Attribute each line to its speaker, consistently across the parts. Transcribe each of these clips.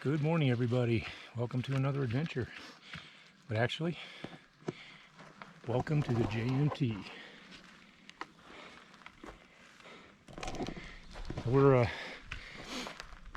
Speaker 1: Good morning, everybody. Welcome to another adventure. But actually, welcome to the JMT. We're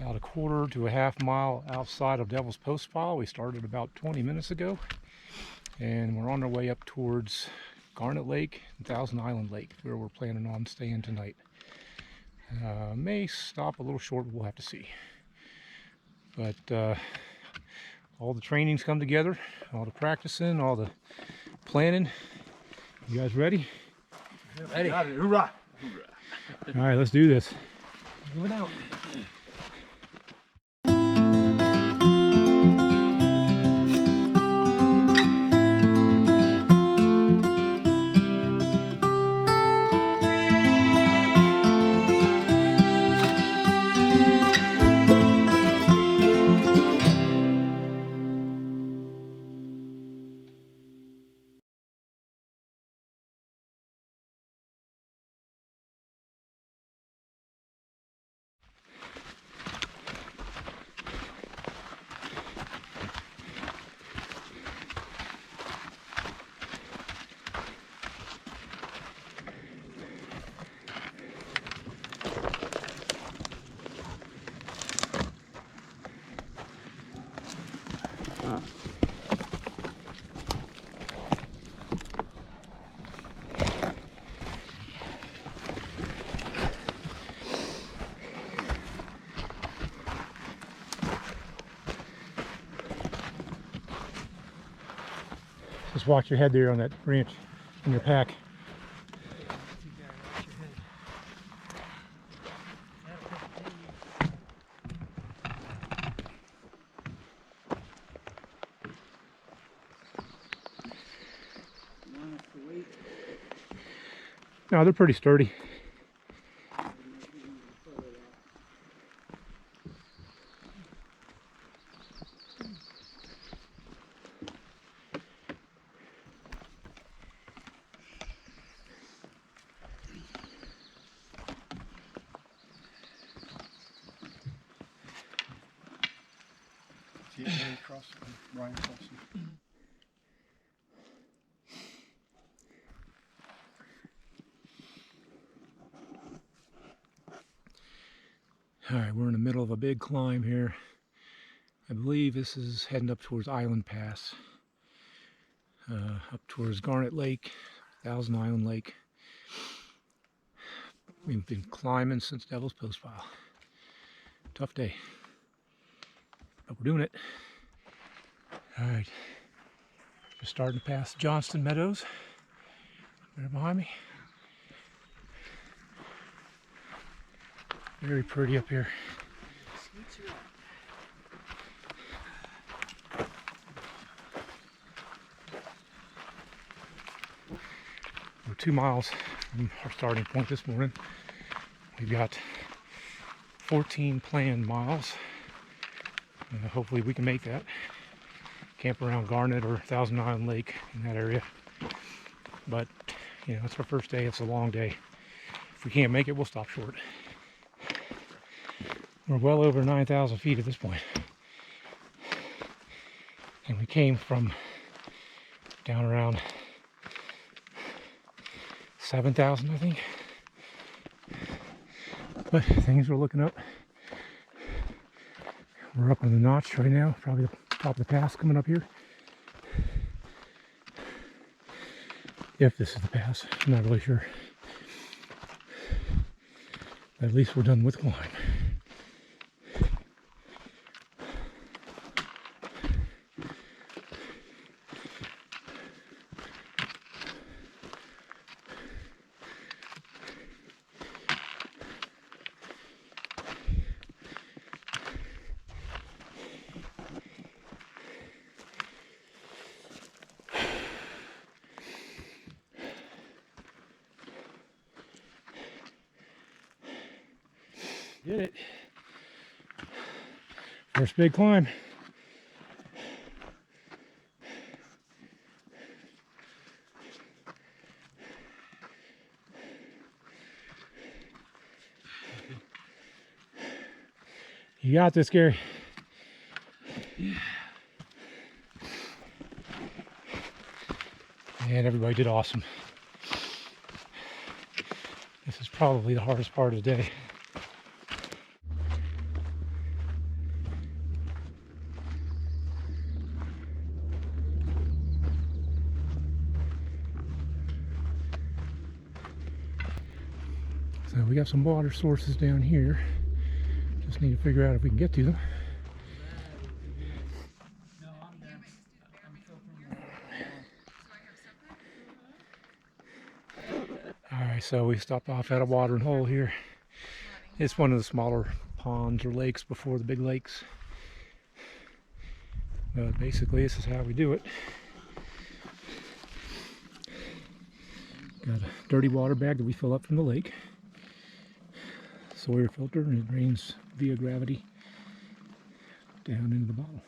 Speaker 1: about a quarter to a half mile outside of Devils Postpile. We started about 20 minutes ago, and we're on our way up towards Garnet Lake and Thousand Island Lake, where we're planning on staying tonight. May stop a little short, but we'll have to see. But all the trainings come together, all the practicing, all the planning. You guys ready?
Speaker 2: Ready. Hoorah!
Speaker 1: All right, let's do this.
Speaker 2: Moving out.
Speaker 1: Just watch your head there on that branch in your pack. No, they're pretty sturdy. All right, we're in the middle of a big climb here. I believe this is heading up towards Island Pass, up towards Garnet Lake, Thousand Island Lake. We've been climbing since Devils Postpile. Tough day, but we're doing it. All right, just starting to pass Johnston Meadows. Right behind me. Very pretty up here. We're 2 miles from our starting point this morning. We've got 14 planned miles. Hopefully we can make that. Camp around Garnet or Thousand Island Lake in that area. But, you know, it's our first day. It's a long day. If we can't make it, we'll stop short. We're well over 9,000 feet at this point. And we came from down around 7,000, I think. But things are looking up. We're up on the notch right now, probably the top of the pass coming up here. If this is the pass, I'm not really sure. But at least we're done with the climb. Did it. First big climb. You got this, Gary. And everybody did awesome. This is probably the hardest part of the day. So we got some water sources down here. Just need to figure out if we can get to them. Alright, so we stopped off at a watering hole here. It's one of the smaller ponds or lakes before the big lakes. But basically this is how we do it. Got a dirty water bag that we fill up from the lake. Sawyer filter, and it drains via gravity down into the bottle.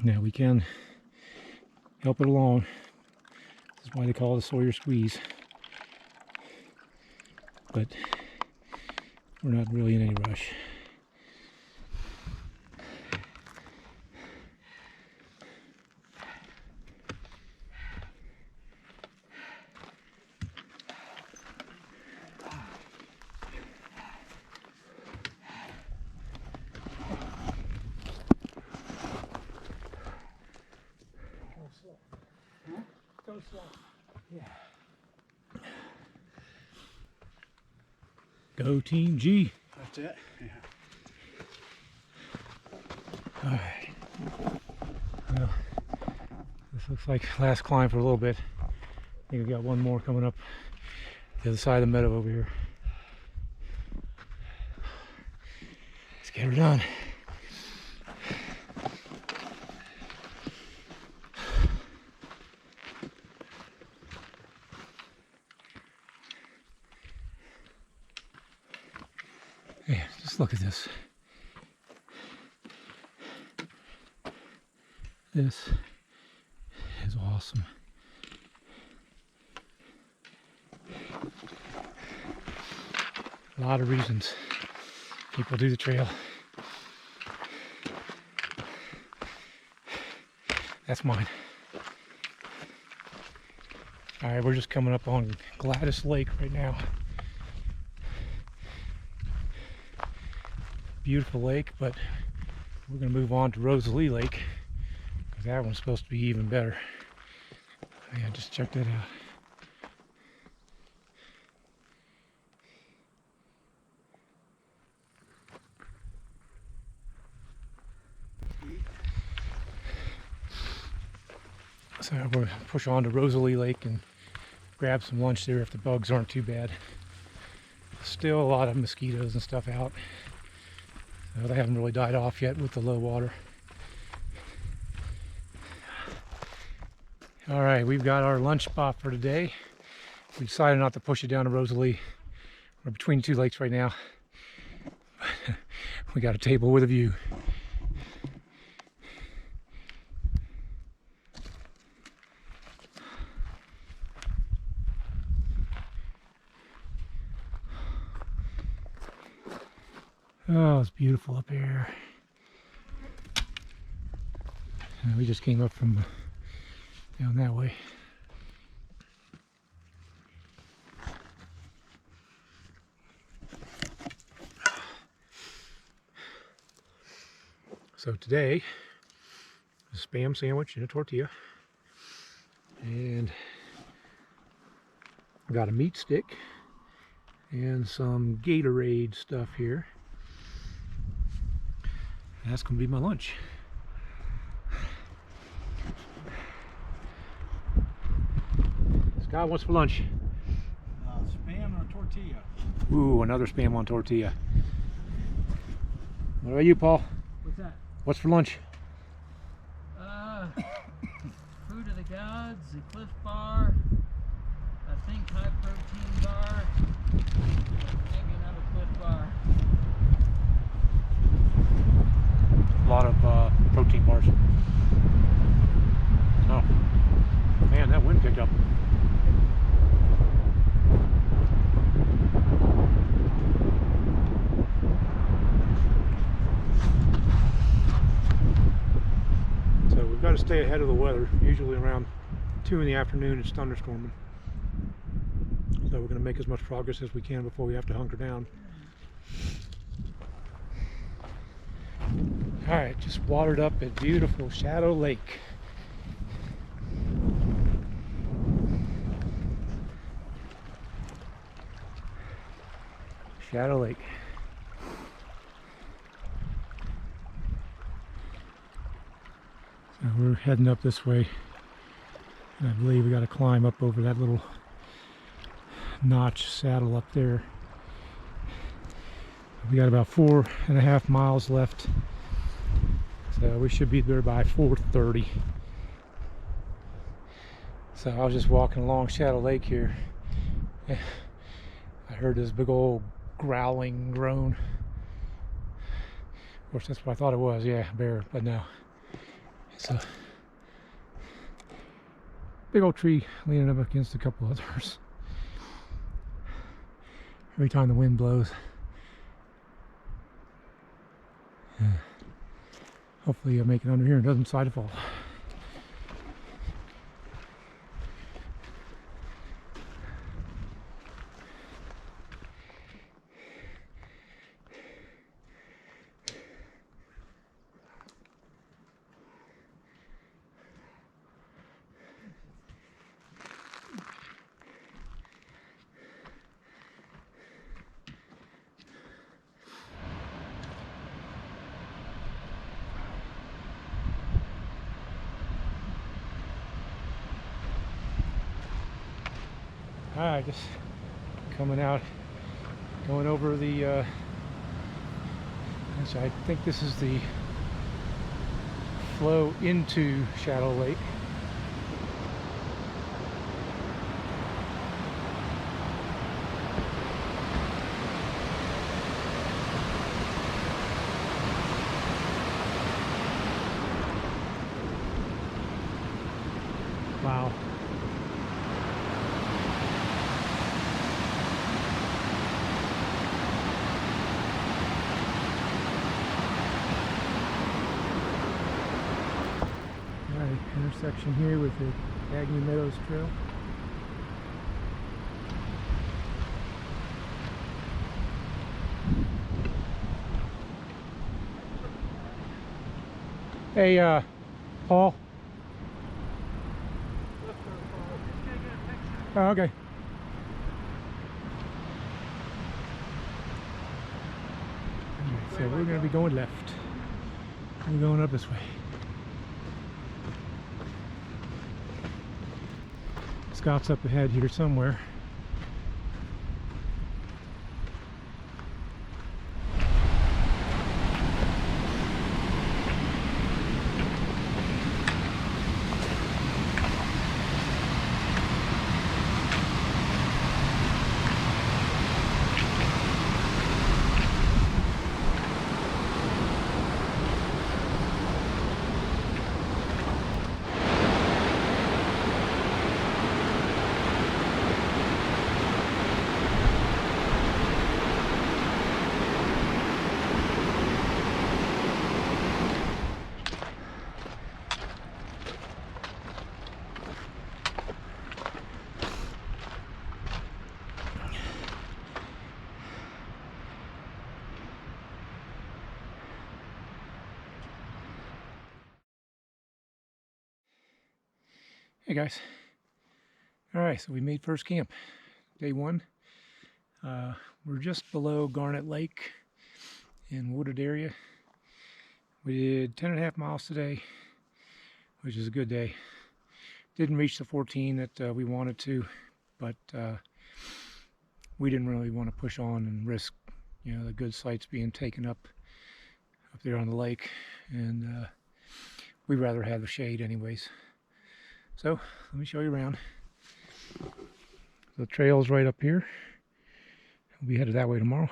Speaker 1: Now we can help it along. This is why they call it a Sawyer squeeze. But we're not really in any rush.
Speaker 2: Go slow. Yeah.
Speaker 1: Go Team G.
Speaker 2: That's it. Yeah.
Speaker 1: Alright. Well, this looks like last climb for a little bit. I think we got one more coming up the other side of the meadow over here. Let's get her done. Yeah, just look at this. This is awesome. A lot of reasons people do the trail. That's mine. Alright, we're just coming up on Garnet Lake right now. Beautiful lake, but we're going to move on to Rosalie Lake because that one's supposed to be even better. Yeah, just check that out. So we're going to push on to Rosalie Lake and grab some lunch there if the bugs aren't too bad. Still a lot of mosquitoes and stuff out. So they haven't really died off yet with the low water. Alright, we've got our lunch spot for today. We decided not to push it down to Rosalie. We're between two lakes right now. We got a table with a view. Oh, it's beautiful up here. We just came up from down that way. So today, a Spam sandwich and a tortilla. And I got a meat stick and some Gatorade stuff here. That's going to be my lunch. Scott, what's for lunch?
Speaker 2: Spam and a tortilla.
Speaker 1: Ooh, another Spam on tortilla. What about you, Paul?
Speaker 2: What's that?
Speaker 1: What's for lunch?
Speaker 3: Food of the Gods, the Cliff Bar, I think high protein bar, maybe another Cliff Bar.
Speaker 1: A lot of protein bars. Oh, man, that wind picked up. stay ahead of the weather. Usually around 2 in the afternoon it's thunderstorming. So we're going to make as much progress as we can before we have to hunker down. Alright, just watered up at beautiful Shadow Lake. Shadow Lake. So we're heading up this way, and I believe we got to climb up over that little notch saddle up there. We got about 4.5 miles left, so we should be there by 4:30. So I was just walking along Shadow Lake here. I heard this big old growling groan. Of course, that's what I thought it was. Yeah, a bear, but no. It's a big old tree leaning up against a couple others. Every time the wind blows. Yeah. Hopefully you'll make it under here and doesn't decide to fall. Alright, just coming out, going over the, I think this is the flow into Shadow Lake. Wow. Intersection here with the Agnew Meadows Trail. Hey, Paul. Oh, okay. So we're going to be going left. We're going up this way. Scott's up ahead here somewhere. Hey guys. Alright, so we made first camp. Day one. We're just below Garnet Lake in wooded area. We did 10.5 miles today, which is a good day. Didn't reach the 14 that we wanted to, but we didn't really want to push on and risk, you know, the good sites being taken up there on the lake, and we'd rather have the shade anyways. So let me show you around. The trail's right up here. We'll be headed that way tomorrow.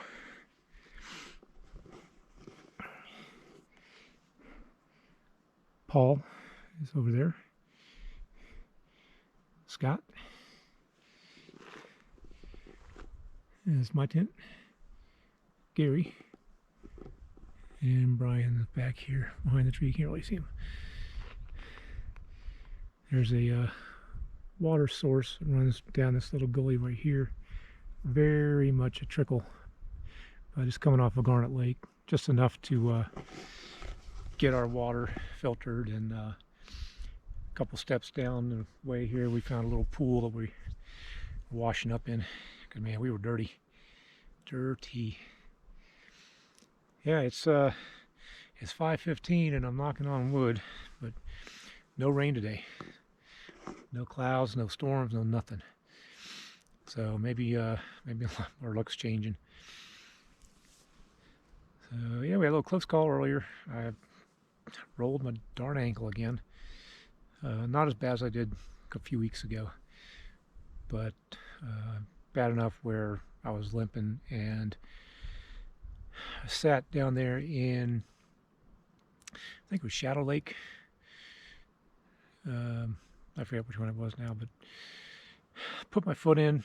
Speaker 1: Paul is over there. Scott. There's my tent. Gary. And Brian is back here behind the tree. You can't really see him. There's a water source that runs down this little gully right here. Very much a trickle, but it's coming off of Garnet Lake, just enough to get our water filtered. And a couple steps down the way here, we found a little pool that we were washing up in. Because man, we were dirty. Yeah, it's 5:15 and I'm knocking on wood, but no rain today. No clouds, no storms, no nothing. So maybe our luck's changing. So yeah, we had a little close call earlier. I rolled my darn ankle again. Not as bad as I did a few weeks ago, but bad enough where I was limping, and I sat down there in, I think it was Shuttle Lake. I forget which one it was now, but put my foot in,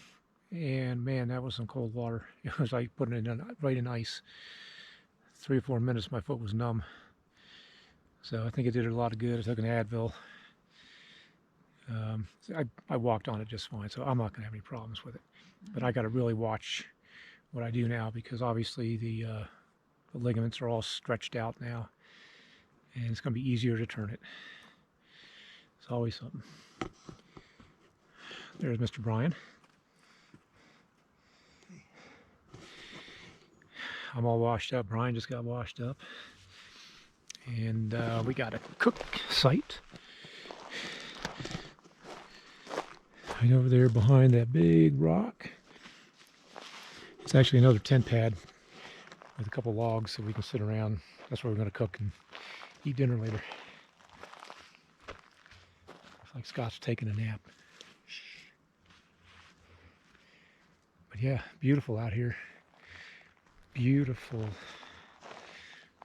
Speaker 1: and man, that was some cold water. It was like putting it in, right in ice. 3 or 4 minutes, my foot was numb. So I think it did a lot of good. I took an Advil. I walked on it just fine, so I'm not going to have any problems with it. But I got to really watch what I do now, because obviously the ligaments are all stretched out now, and it's going to be easier to turn it. It's always something. There's Mr. Brian. I'm all washed up. Brian just got washed up. And we got a cook site right over there behind that big rock. It's actually another tent pad with a couple logs so we can sit around. That's where we're going to cook and eat dinner later. Looks like Scott's taking a nap. But yeah, beautiful out here. Beautiful.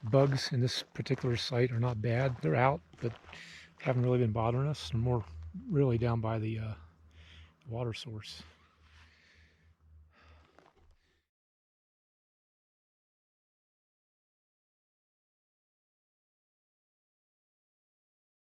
Speaker 1: Bugs in this particular site are not bad. They're out, but haven't really been bothering us. They're more really down by the water source.